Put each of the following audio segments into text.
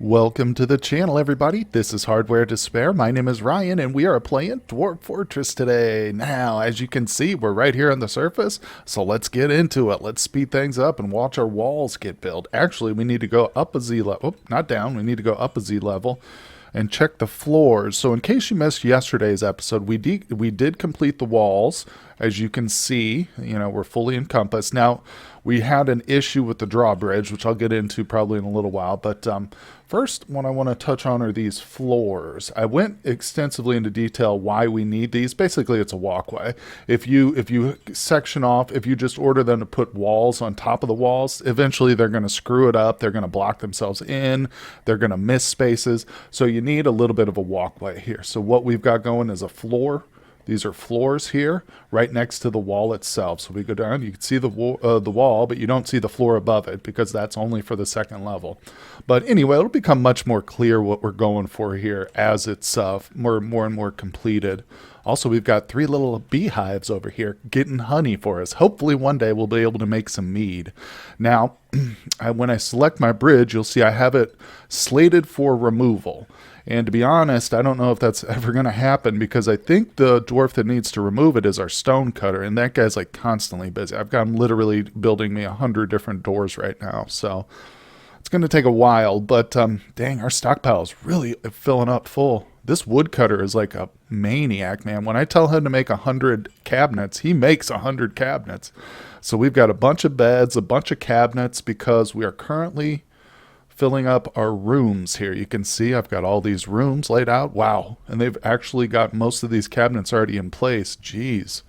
Welcome to the channel, everybody. This is Hardware Despair. My name is Ryan, and we are playing Dwarf Fortress today. Now, as you can see, we're right here on the surface, so let's get into it. Let's speed things up and watch our walls get built. Actually, we need to go up a Z level. Oh, not down. We need to go up a Z level and check the floors. So in case you missed yesterday's episode, we did complete the walls. As you can see, we're fully encompassed. Now, we had an issue with the drawbridge, which I'll get into probably in a little while. But first, what I want to touch on are these floors. I went extensively into detail why we need these. Basically, it's a walkway. If you section off, if you just order them to put walls on top of the walls, eventually they're going to screw it up. They're going to block themselves in. They're going to miss spaces. So you need a little bit of a walkway here. So what we've got going is a floor. These are floors here, right next to the wall itself. So we go down, you can see the wall, but you don't see the floor above it because that's only for the second level. But anyway, it'll become much more clear what we're going for here as it's more and more completed. Also, we've got 3 little beehives over here getting honey for us. Hopefully one day we'll be able to make some mead. Now, when I select my bridge, you'll see I have it slated for removal. And to be honest, I don't know if that's ever going to happen because I think the dwarf that needs to remove it is our stone cutter. And that guy's like constantly busy. I've got him literally building me 100 different doors right now. So it's going to take a while. But dang, our stockpile is really filling up full. This woodcutter is like a maniac, man. When I tell him to make 100 cabinets, he makes 100 cabinets. So we've got a bunch of beds, a bunch of cabinets because we are currently filling up our rooms here. You can see I've got all these rooms laid out. Wow. And they've actually got most of these cabinets already in place. Jeez.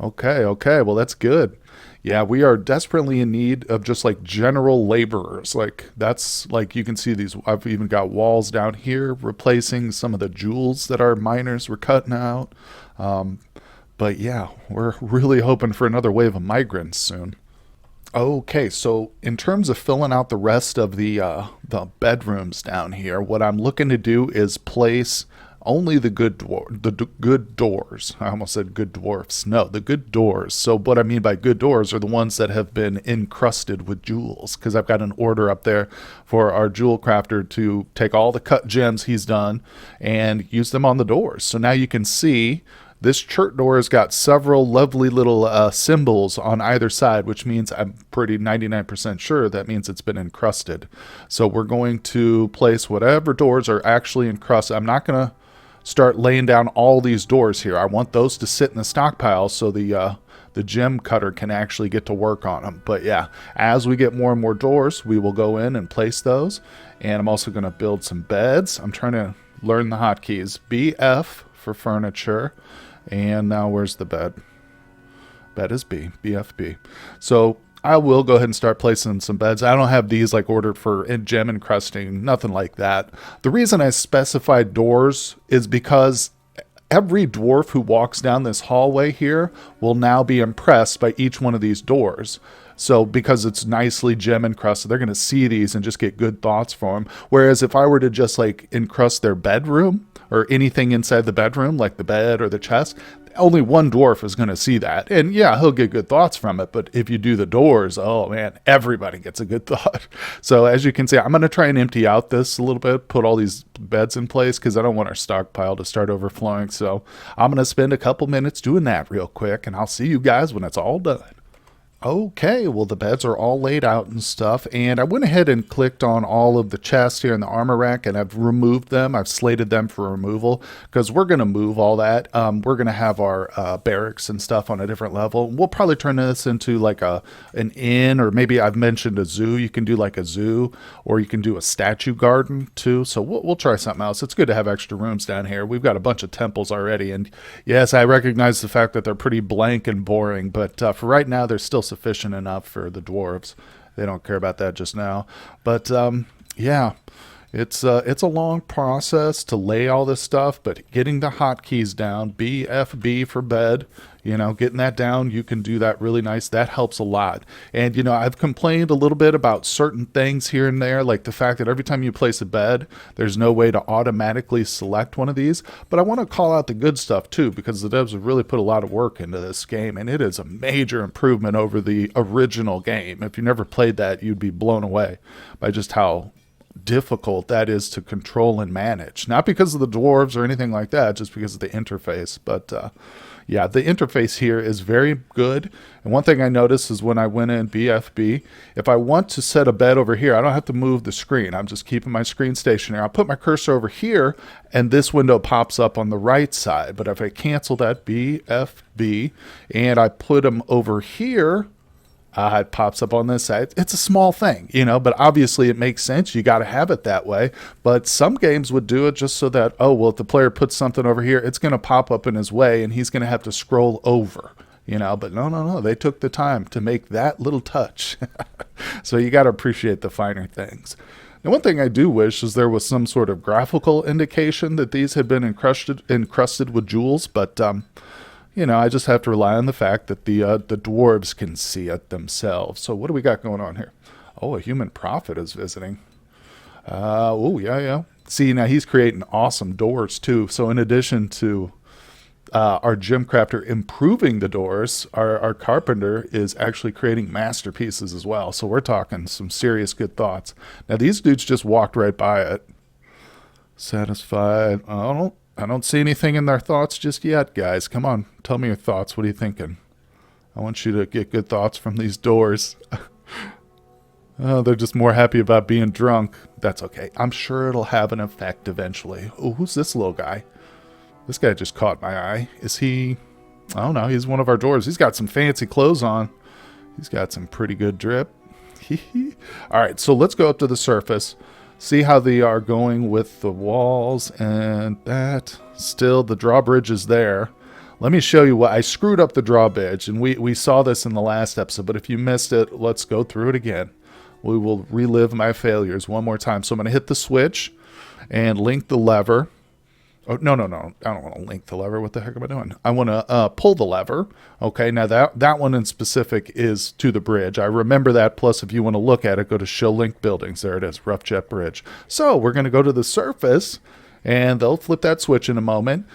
Okay. Well, that's good. Yeah, we are desperately in need of just like general laborers. Like that's like you can see these. I've even got walls down here replacing some of the jewels that our miners were cutting out. But yeah, we're really hoping for another wave of migrants soon. Okay, so in terms of filling out the rest of the bedrooms down here, what I'm looking to do is place only the good doors. I almost said good dwarfs. No, the good doors. So what I mean by good doors are the ones that have been encrusted with jewels, because I've got an order up there for our jewel crafter to take all the cut gems he's done and use them on the doors. So now you can see this church door has got several lovely little symbols on either side, which means I'm pretty 99% sure that means it's been encrusted. So we're going to place whatever doors are actually encrusted. I'm not going to start laying down all these doors here. I want those to sit in the stockpile so the gem cutter can actually get to work on them. But yeah, as we get more and more doors, we will go in and place those. And I'm also going to build some beds. I'm trying to learn the hotkeys. BF for furniture. And now where's the bed? Bed is B, BFB. So I will go ahead and start placing some beds. I don't have these like ordered for gem encrusting, nothing like that. The reason I specified doors is because every dwarf who walks down this hallway here will now be impressed by each one of these doors. So because it's nicely gem encrusted, they're going to see these and just get good thoughts from them. Whereas if I were to just like encrust their bedroom or anything inside the bedroom, like the bed or the chest, only one dwarf is going to see that. And yeah, he'll get good thoughts from it. But if you do the doors, oh man, everybody gets a good thought. So as you can see, I'm going to try and empty out this a little bit, put all these beds in place because I don't want our stockpile to start overflowing. So I'm going to spend a couple minutes doing that real quick, and I'll see you guys when it's all done. Okay, well the beds are all laid out and stuff, and I went ahead and clicked on all of the chests here in the armor rack, and I've removed them. I've slated them for removal because we're going to move all that. We're going to have our barracks and stuff on a different level. We'll probably turn this into like an inn, or maybe I've mentioned a zoo. You can do like a zoo, or you can do a statue garden too. So we'll try something else. It's good to have extra rooms down here. We've got a bunch of temples already, and yes, I recognize the fact that they're pretty blank and boring, but for right now, they're still sufficient enough for the dwarves. They don't care about that just now. But yeah, it's a long process to lay all this stuff, but getting the hotkeys down, BFB for bed, getting that down, you can do that really nice. That helps a lot. And, I've complained a little bit about certain things here and there, like the fact that every time you place a bed, there's no way to automatically select one of these. But I want to call out the good stuff too, because the devs have really put a lot of work into this game, and it is a major improvement over the original game. If you never played that, you'd be blown away by just how difficult that is to control and manage. Not because of the dwarves or anything like that, just because of the interface. But yeah, the interface here is very good. And one thing I noticed is when I went in BFB, if I want to set a bed over here, I don't have to move the screen. I'm just keeping my screen stationary. I'll put my cursor over here, and this window pops up on the right side. But if I cancel that BFB and I put them over here, it pops up on this side. It's a small thing, you know, but obviously it makes sense. You got to have it that way. But some games would do it just so that, oh, well, if the player puts something over here, it's going to pop up in his way and he's going to have to scroll over, you know. But no. They took the time to make that little touch. So you got to appreciate the finer things. Now, one thing I do wish is there was some sort of graphical indication that these had been encrusted with jewels, but you know, I just have to rely on the fact that the dwarves can see it themselves. So what do we got going on here? Oh, a human prophet is visiting. Oh, yeah. See, now he's creating awesome doors, too. So in addition to our gem crafter improving the doors, our carpenter is actually creating masterpieces as well. So we're talking some serious good thoughts. Now, these dudes just walked right by it. Satisfied. I don't see anything in their thoughts just yet, guys. Come on, tell me your thoughts. What are you thinking? I want you to get good thoughts from these doors. Oh, they're just more happy about being drunk. That's okay. I'm sure it'll have an effect eventually. Oh, who's this little guy? This guy just caught my eye. Is he... I don't know. He's one of our dwarves. He's got some fancy clothes on. He's got some pretty good drip. All right, so let's go up to the surface. See how they are going with the walls and that. Still, the drawbridge is there. Let me show you what I screwed up the drawbridge, and we saw this in the last episode, but if you missed it, let's go through it again. We will relive my failures one more time. So I'm going to hit the switch and link the lever. Oh, no. I don't want to link the lever. What the heck am I doing? I want to pull the lever. Okay, now that one in specific is to the bridge. I remember that. Plus, if you want to look at it, go to Show Link Buildings. There it is, Rough Jet Bridge. So we're going to go to the surface, and they'll flip that switch in a moment.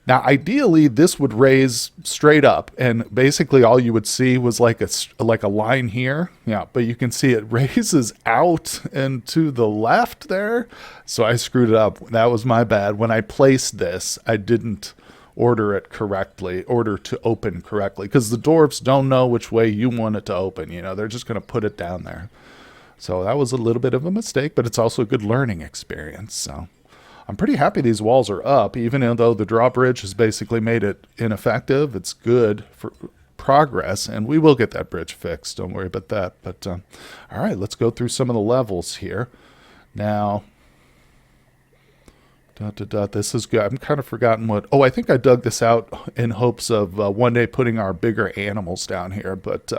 Now, ideally, this would raise straight up, and basically all you would see was like a line here. Yeah, but you can see it raises out and to the left there. So I screwed it up. That was my bad. When I placed this, I didn't order to open correctly, because the dwarves don't know which way you want it to open. You know, they're just going to put it down there. So that was a little bit of a mistake, but it's also a good learning experience. So I'm pretty happy these walls are up, even though the drawbridge has basically made it ineffective. It's good for progress, and we will get that bridge fixed. Don't worry about that. But all right, let's go through some of the levels here. Now, this is good. I'm kind of forgotten what... Oh, I think I dug this out in hopes of one day putting our bigger animals down here. But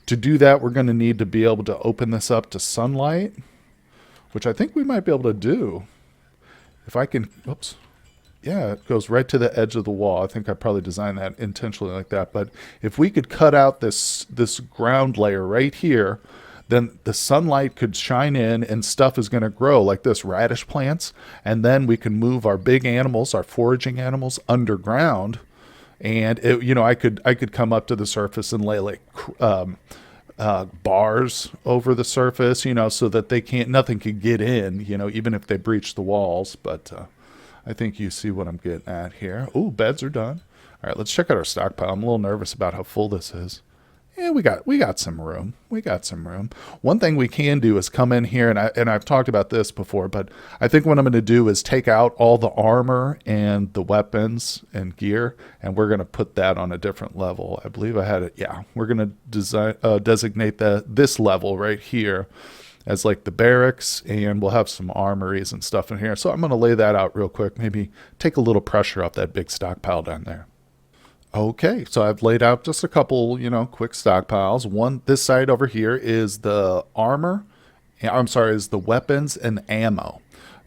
to do that, we're going to need to be able to open this up to sunlight, which I think we might be able to do. If I can, oops, yeah, it goes right to the edge of the wall. I think I probably designed that intentionally like that. But if we could cut out this ground layer right here, then the sunlight could shine in and stuff is going to grow like this, radish plants. And then we can move our big animals, our foraging animals, underground. And, I could come up to the surface and lay like bars over the surface, so that nothing could get in, even if they breach the walls. But I think you see what I'm getting at here. Oh, beds are done. All right, let's check out our stockpile. I'm a little nervous about how full this is. Yeah, we got some room. We got some room. One thing we can do is come in here, and I've talked about this before, but I think what I'm going to do is take out all the armor and the weapons and gear, and we're going to put that on a different level. I believe I had it. Yeah, we're going to designate this level right here as like the barracks, and we'll have some armories and stuff in here. So I'm going to lay that out real quick, maybe take a little pressure off that big stockpile down there. Okay, so I've laid out just a couple, quick stockpiles. This side over here is the armor. Is the weapons and ammo.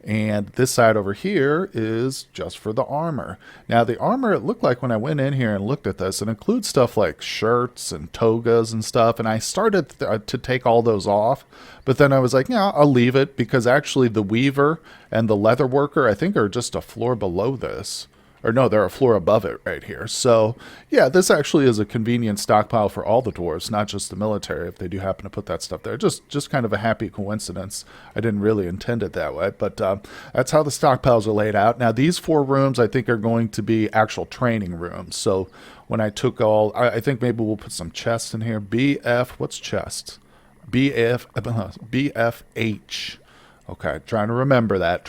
And this side over here is just for the armor. Now, the armor, it looked like when I went in here and looked at this, it includes stuff like shirts and togas and stuff. And I started to take all those off. But then I was like, yeah, I'll leave it, because actually the weaver and the leather worker, I think, are just a floor below this. or no, they're a floor above it right here. So yeah, this actually is a convenient stockpile for all the dwarves, not just the military, if they do happen to put that stuff there. Just kind of a happy coincidence. I didn't really intend it that way, but that's how the stockpiles are laid out. Now these 4 rooms I think are going to be actual training rooms. So when I took I think maybe we'll put some chests in here. BF, what's chest? BFH. Okay, trying to remember that,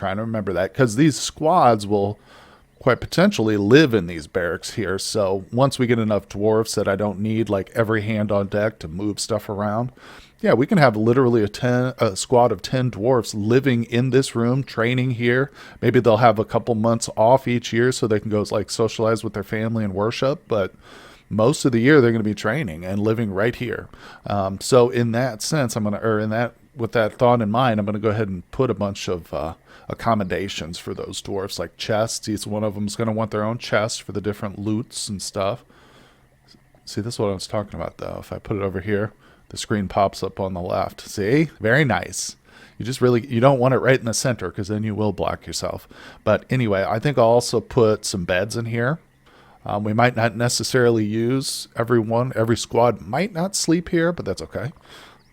because these squads will quite potentially live in these barracks here. So once we get enough dwarves that I don't need like every hand on deck to move stuff around, yeah, we can have literally a squad of 10 dwarves living in this room, training here. Maybe they'll have a couple months off each year so they can go like socialize with their family and worship, but most of the year they're going to be training and living right here. So in that sense, with that thought in mind, I'm going to go ahead and put a bunch of accommodations for those dwarves, like chests. Each one of them is going to want their own chest for the different loots and stuff. See, this is what I was talking about, though. If I put it over here, the screen pops up on the left. See? Very nice. You don't want it right in the center because then you will block yourself. But anyway, I think I'll also put some beds in here. We might not necessarily use every squad might not sleep here, but that's okay.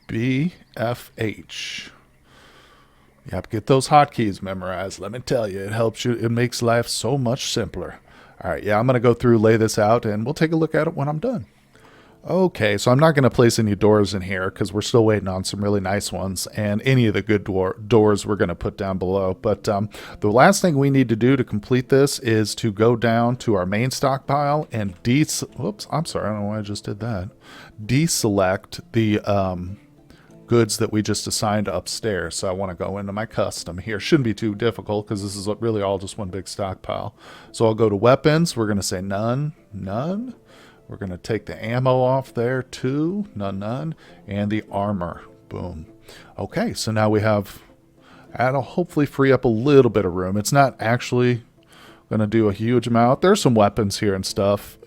BFH. Yep, get those hotkeys memorized. Let me tell you, it helps you. It makes life so much simpler. All right, yeah, I'm going to go through, lay this out, and we'll take a look at it when I'm done. Okay, so I'm not going to place any doors in here because we're still waiting on some really nice ones, and any of the good doors we're going to put down below. But the last thing we need to do to complete this is to go down to our main stockpile and whoops, I'm sorry, I don't know why I just did that. Deselect the goods that we just assigned upstairs. So I want to go into my custom here. Shouldn't be too difficult because this is really all just one big stockpile. So I'll go to weapons. We're going to say none. We're going to take the ammo off there too. None. And the armor. Boom. Okay, so now that'll hopefully free up a little bit of room. It's not actually going to do a huge amount. There's some weapons here and stuff,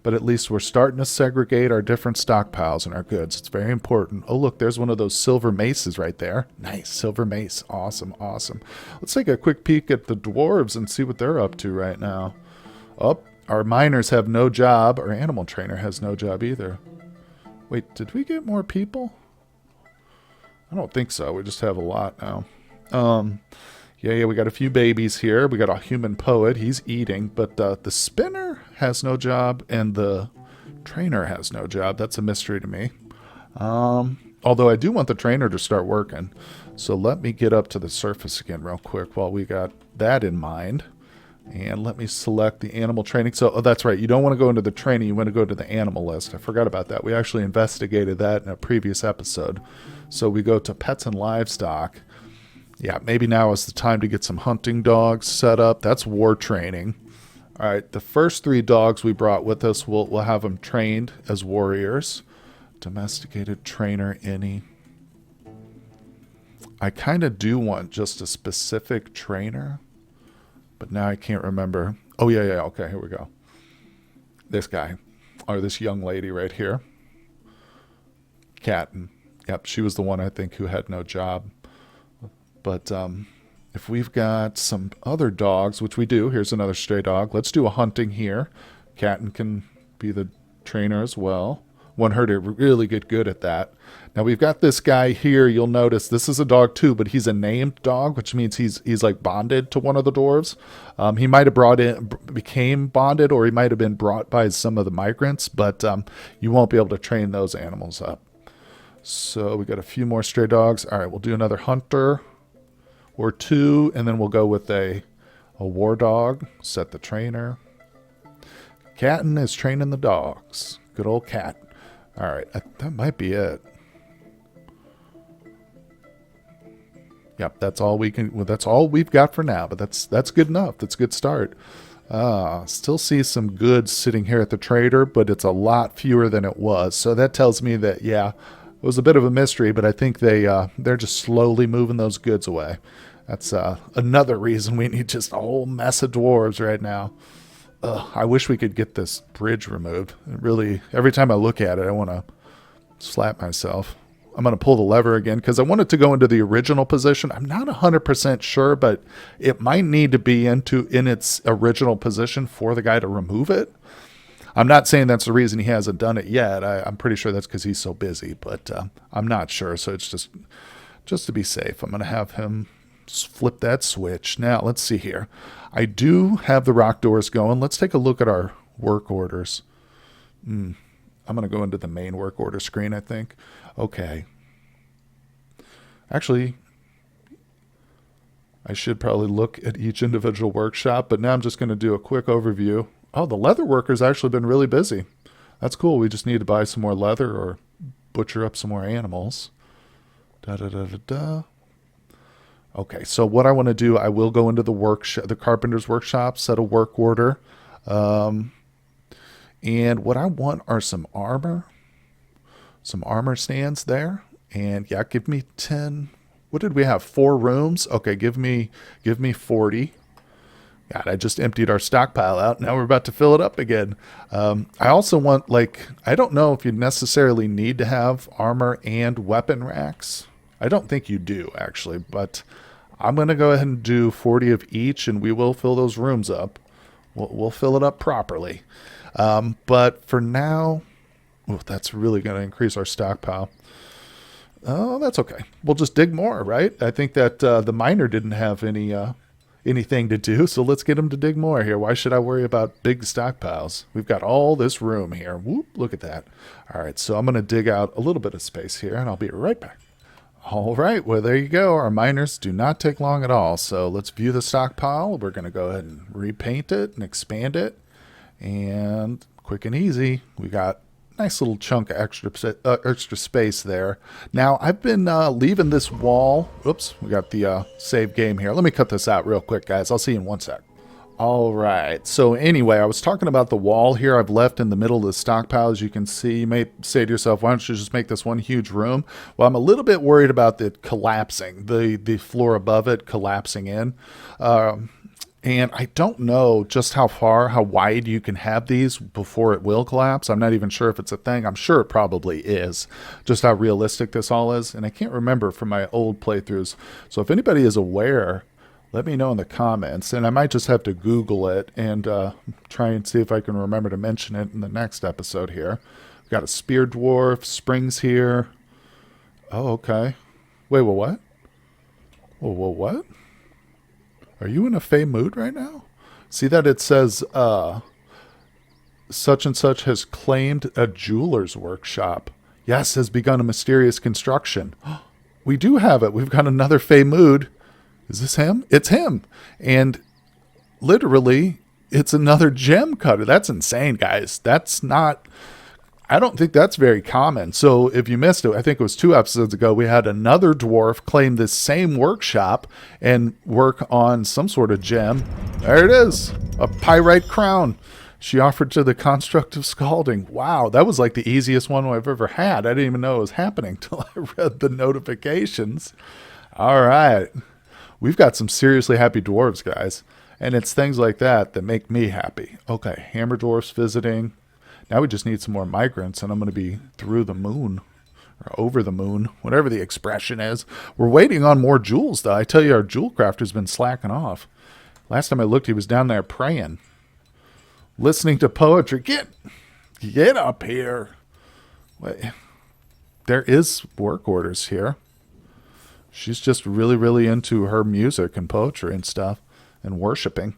but at least we're starting to segregate our different stockpiles and our goods. It's very important. Oh, look, there's one of those silver maces right there. Nice, silver mace. Awesome. Let's take a quick peek at the dwarves and see what they're up to right now. Our miners have no job. Our animal trainer has no job either. Wait, did we get more people? I don't think so. We just have a lot now. Yeah, we got a few babies here. We got a human poet. He's eating. But the spinner has no job, and the trainer has no job. That's a mystery to me. Although I do want the trainer to start working. So let me get up to the surface again real quick while we got that in mind. And let me select the animal training. So, that's right. You don't want to go into the training. You want to go to the animal list. I forgot about that. We actually investigated that in a previous episode. So we go to pets and livestock. Yeah, maybe now is the time to get some hunting dogs set up. That's war training. All right, the first 3 dogs we brought with us, we'll have them trained as warriors. Domesticated trainer, any. I kind of do want just a specific trainer. But now I can't remember. Oh, yeah. Okay, here we go. This guy. Or this young lady right here. Catton. Yep, she was the one, I think, who had no job. But if we've got some other dogs, which we do. Here's another stray dog. Let's do a hunting here. Catton can be the trainer as well. Want her to really get good at that. Now we've got this guy here. You'll notice this is a dog too, but he's a named dog, which means he's like bonded to one of the dwarves. He might have became bonded, or he might have been brought by some of the migrants, but you won't be able to train those animals up. So we got a few more stray dogs. All right, we'll do another hunter or 2, and then we'll go with a war dog. Set the trainer. Catton is training the dogs. Good old cat. All right, that might be it. Yep, that's all we've got for now, but that's good enough. That's a good start. Still see some goods sitting here at the trader, but it's a lot fewer than it was. So that tells me that, yeah, it was a bit of a mystery, but I think they're just slowly moving those goods away. That's another reason we need just a whole mess of dwarves right now. I wish we could get this bridge removed. It really, every time I look at it, I want to slap myself. I'm going to pull the lever again because I want it to go into the original position. I'm not 100% sure, but it might need to be in its original position for the guy to remove it. I'm not saying that's the reason he hasn't done it yet. I'm pretty sure that's because he's so busy, but I'm not sure. So it's just to be safe, I'm going to have him flip that switch. Now, let's see here. I do have the rock doors going. Let's take a look at our work orders. I'm going to go into the main work order screen, I think. Okay. Actually, I should probably look at each individual workshop, but now I'm just going to do a quick overview. Oh, the leather worker's actually been really busy. That's cool. We just need to buy some more leather or butcher up some more animals. Okay, so what I want to do, I will go into the carpenter's workshop, set a work order. And what I want are some armor stands there. And yeah, give me 10. What did we have? 4 rooms? Okay, give me 40. God, I just emptied our stockpile out. Now we're about to fill it up again. I also want, I don't know if you necessarily need to have armor and weapon racks. I don't think you do, actually, but I'm going to go ahead and do 40 of each, and we will fill those rooms up. We'll fill it up properly. But for now, that's really going to increase our stockpile. Oh, that's okay. We'll just dig more, right? I think that the miner didn't have anything to do, so let's get him to dig more here. Why should I worry about big stockpiles? We've got all this room here. Whoop, look at that. All right, so I'm going to dig out a little bit of space here, and I'll be right back. All right, well, there you go. Our miners do not take long at all. So let's view the stockpile. We're going to go ahead and repaint it and expand it. And quick and easy, we got a nice little chunk of extra space there. Now, I've been leaving this wall. Oops, we got the save game here. Let me cut this out real quick, guys. I'll see you in one sec. All right, so anyway, I was talking about the wall here I've left in the middle of the stockpile. As you can see, you may say to yourself, why don't you just make this one huge room? Well, I'm a little bit worried about it collapsing, the floor above it collapsing in. And I don't know just how wide you can have these before it will collapse. I'm not even sure if it's a thing. I'm sure it probably is, just how realistic this all is. And I can't remember from my old playthroughs. So if anybody is aware, let me know in the comments, and I might just have to Google it and try and see if I can remember to mention it in the next episode here. We've got a spear dwarf, springs here. Oh, okay. Wait, what? What? Are you in a fey mood right now? See that it says such and such has claimed a jeweler's workshop. Yes, has begun a mysterious construction. We do have it. We've got another fey mood. Is this him? It's him. And literally, it's another gem cutter. That's insane, guys. I don't think that's very common. So if you missed it, I think it was 2 episodes ago, we had another dwarf claim this same workshop and work on some sort of gem. There it is. A pyrite crown. She offered to the construct of scalding. Wow, that was like the easiest one I've ever had. I didn't even know it was happening till I read the notifications. All right. We've got some seriously happy dwarves, guys. And it's things like that that make me happy. Okay, hammer dwarfs visiting. Now we just need some more migrants, and I'm going to be through the moon. Or over the moon, whatever the expression is. We're waiting on more jewels, though. I tell you, our jewel crafter's been slacking off. Last time I looked, he was down there praying. Listening to poetry. Get up here. Wait. There is work orders here. She's just really, really into her music and poetry and stuff and worshiping.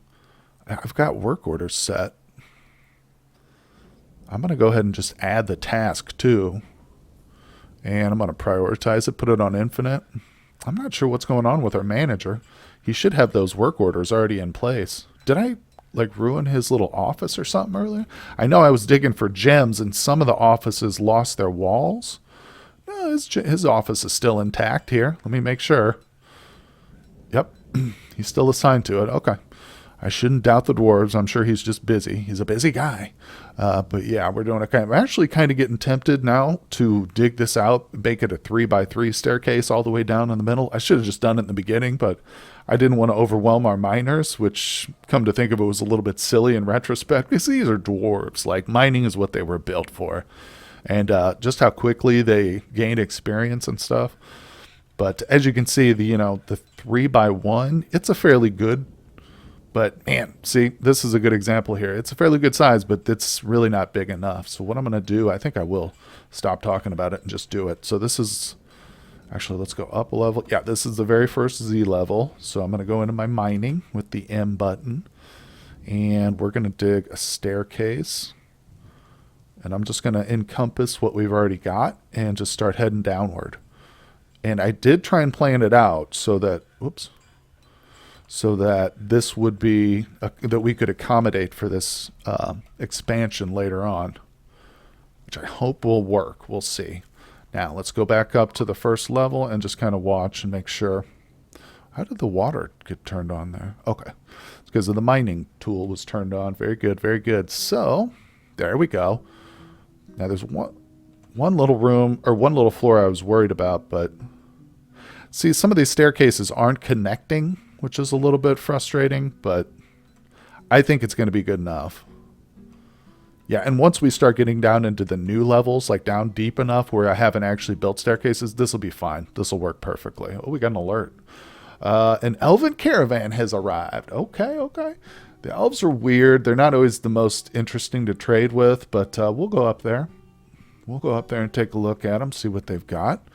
I've got work orders set. I'm going to go ahead and just add the task too. And I'm going to prioritize it, put it on infinite. I'm not sure what's going on with our manager. He should have those work orders already in place. Did I ruin his little office or something earlier? I know I was digging for gems and some of the offices lost their walls. No, his office is still intact here. Let me make sure. Yep, he's still assigned to it. Okay. I shouldn't doubt the dwarves. I'm sure he's just busy. He's a busy guy. But yeah, we're doing okay. I'm actually kind of getting tempted now to dig this out, make it a 3x3 staircase all the way down in the middle. I should have just done it in the beginning, but I didn't want to overwhelm our miners, which, come to think of it, was a little bit silly in retrospect because these are dwarves. Like, mining is what they were built for. and just how quickly they gain experience and stuff. But as you can see, the 3x1, it's a fairly good. But man, see, this is a good example here. It's a fairly good size, but it's really not big enough. So what I'm going to do, I think I will stop talking about it and just do it. So this is, actually, let's go up a level. Yeah, this is the very first Z level. So I'm going to go into my mining with the M button. And we're going to dig a staircase. And I'm just going to encompass what we've already got and just start heading downward. And I did try and plan it out so that, whoops, so that this would be, that we could accommodate for this expansion later on, which I hope will work. We'll see. Now, let's go back up to the first level and just kind of watch and make sure. How did the water get turned on there? Okay. It's because of the mining tool was turned on. Very good, very good. So, there we go. Now, there's one little room, or one little floor I was worried about, but see, some of these staircases aren't connecting, which is a little bit frustrating, but I think it's going to be good enough. Yeah, and once we start getting down into the new levels, like down deep enough where I haven't actually built staircases, this will be fine. This will work perfectly. Oh, we got an alert. An elven caravan has arrived. Okay, okay. The elves are weird. They're not always the most interesting to trade with, but we'll go up there. We'll go up there and take a look at them, see what they've got.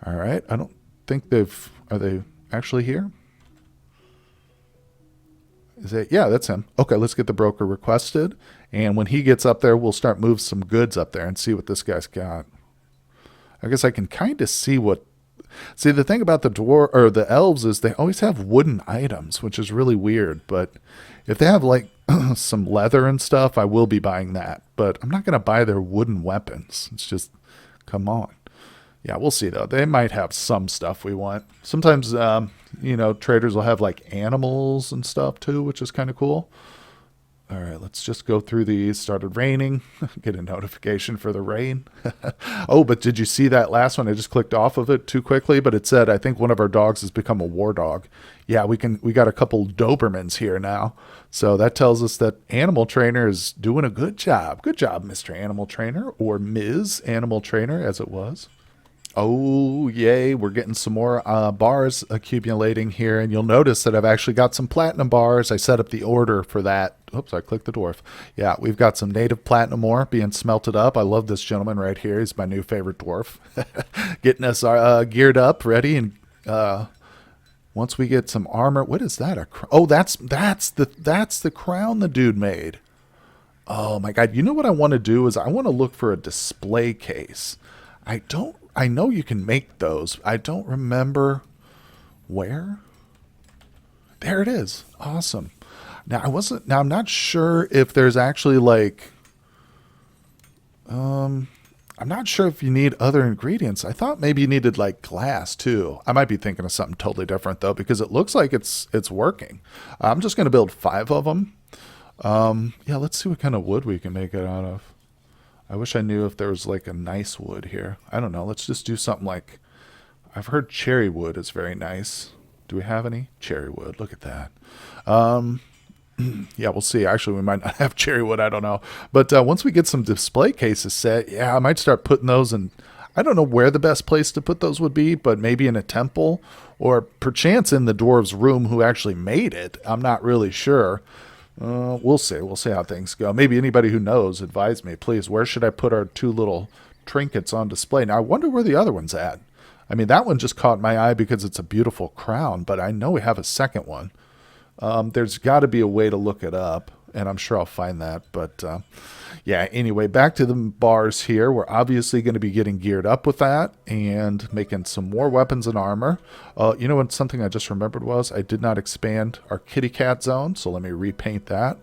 All right. I don't think are they actually here? Is it? Yeah, that's him. Okay, let's get the broker requested. And when he gets up there, we'll start move some goods up there and see what this guy's got. I guess I can kind of see what. See, the thing about the dwarf or the elves is they always have wooden items, which is really weird. But if they have like some leather and stuff, I will be buying that. But I'm not going to buy their wooden weapons. It's just, come on. Yeah, we'll see though. They might have some stuff we want. Sometimes, traders will have like animals and stuff too, which is kind of cool. All right, let's just go through these. Started raining. Get a notification for the rain. Oh, but did you see that last one? I just clicked off of it too quickly, but it said, I think one of our dogs has become a war dog. Yeah, we got a couple Dobermans here now. So that tells us that Animal Trainer is doing a good job. Good job, Mr. Animal Trainer, or Ms. Animal Trainer, as it was. Oh, yay, we're getting some more bars accumulating here, and you'll notice that I've actually got some platinum bars. I set up the order for that. Oops, I clicked the dwarf. Yeah, we've got some native platinum ore being smelted up. I love this gentleman right here. He's my new favorite dwarf. Getting us geared up, ready, and once we get some armor, what is that? Oh, that's the crown the dude made. Oh my god, you know what I want to do is I want to look for a display case. I know you can make those. I don't remember where. There it is. Awesome. Now I'm not sure if there's actually like I'm not sure if you need other ingredients. I thought maybe you needed like glass too. I might be thinking of something totally different though, because it looks like it's working. I'm just going to build 5 of them. Yeah, let's see what kind of wood we can make it out of. I wish I knew if there was like a nice wood here. I don't know. Let's just do something like, I've heard cherry wood is very nice. Do we have any? Cherry wood. Look at that. Yeah, we'll see. Actually, we might not have cherry wood. I don't know. But once we get some display cases set, yeah, I might start putting those in. I don't know where the best place to put those would be, but maybe in a temple or perchance in the dwarves' room who actually made it. I'm not really sure. We'll see. We'll see how things go. Maybe anybody who knows, advise me, please. Where should I put our 2 little trinkets on display? Now, I wonder where the other one's at. I mean, that one just caught my eye because it's a beautiful crown, but I know we have a second one. There's got to be a way to look it up, and I'm sure I'll find that. But yeah, anyway, back to the bars here. We're obviously going to be getting geared up with that and making some more weapons and armor. You know what? Something I just remembered was I did not expand our kitty cat zone, so let me repaint that.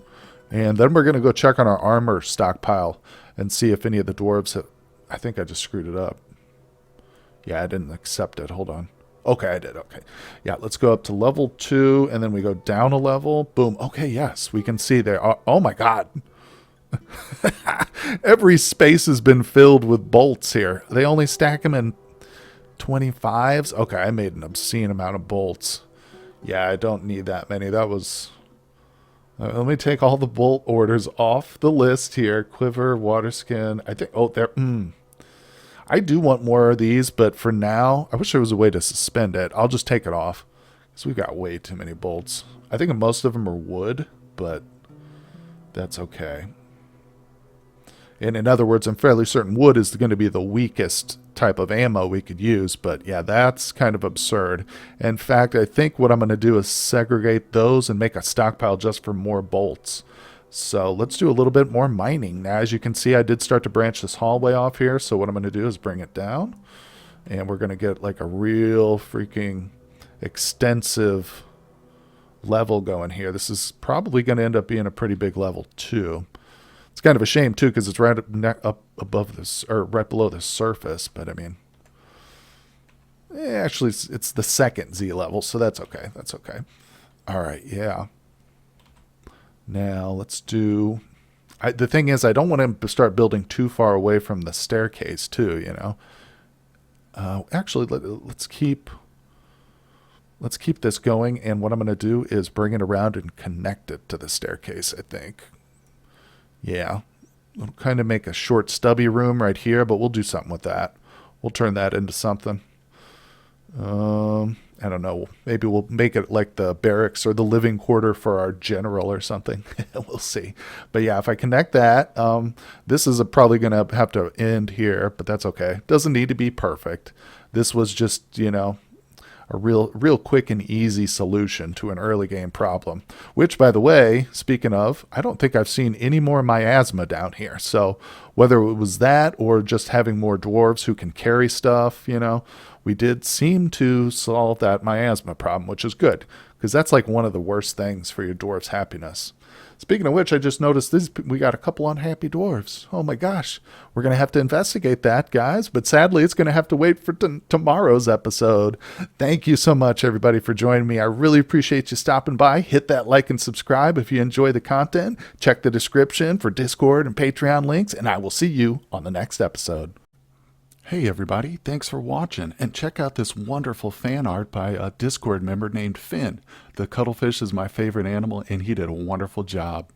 And then we're going to go check on our armor stockpile and see if any of the dwarves have... I think I just screwed it up. Yeah, I didn't accept it. Hold on. Okay, I did. Okay. Yeah, let's go up to level 2, and then we go down a level. Boom. Okay, yes, we can see there. Oh my god. Every space has been filled with bolts here. They only stack them in 25s. Okay, I made an obscene amount of bolts. Yeah, I don't need that many. That was... let me take all the bolt orders off the list here. Quiver, water skin. I think... Oh, there... I do want more of these, but for now, I wish there was a way to suspend it. I'll just take it off because we've got way too many bolts. I think most of them are wood, but that's okay. And in other words, I'm fairly certain wood is going to be the weakest type of ammo we could use, but yeah, that's kind of absurd. In fact, I think what I'm going to do is segregate those and make a stockpile just for more bolts. So let's do a little bit more mining. Now, as you can see, I did start to branch this hallway off here, so what I'm going to do is bring it down, and we're going to get like a real freaking extensive level going here. This is probably going to end up being a pretty big level too. It's kind of a shame too because it's right up above this, or right below the surface. But I mean, actually, it's the second Z level, so that's okay. That's okay. All right, yeah. Now let's do. The thing is, I don't want him to start building too far away from the staircase too. You know. Actually, let's keep this going, and what I'm going to do is bring it around and connect it to the staircase. I think. Yeah, we'll kind of make a short stubby room right here, but we'll do something with that. We'll turn that into something. I don't know. Maybe we'll make it like the barracks or the living quarter for our general or something. We'll see. But yeah, if I connect that, this is probably going to have to end here, but that's okay. Doesn't need to be perfect. This was just, you know, a real quick and easy solution to an early game problem, which, by the way, speaking of, I don't think I've seen any more miasma down here. So whether it was that or just having more dwarves who can carry stuff, you know, we did seem to solve that miasma problem, which is good because that's like one of the worst things for your dwarves' happiness. Speaking of which, I just noticed we got a couple unhappy dwarves. Oh my gosh. We're going to have to investigate that, guys. But sadly, it's going to have to wait for tomorrow's episode. Thank you so much, everybody, for joining me. I really appreciate you stopping by. Hit that like and subscribe if you enjoy the content. Check the description for Discord and Patreon links, and I will see you on the next episode. Hey everybody, thanks for watching, and check out this wonderful fan art by a Discord member named Finn. The cuttlefish is my favorite animal, and he did a wonderful job.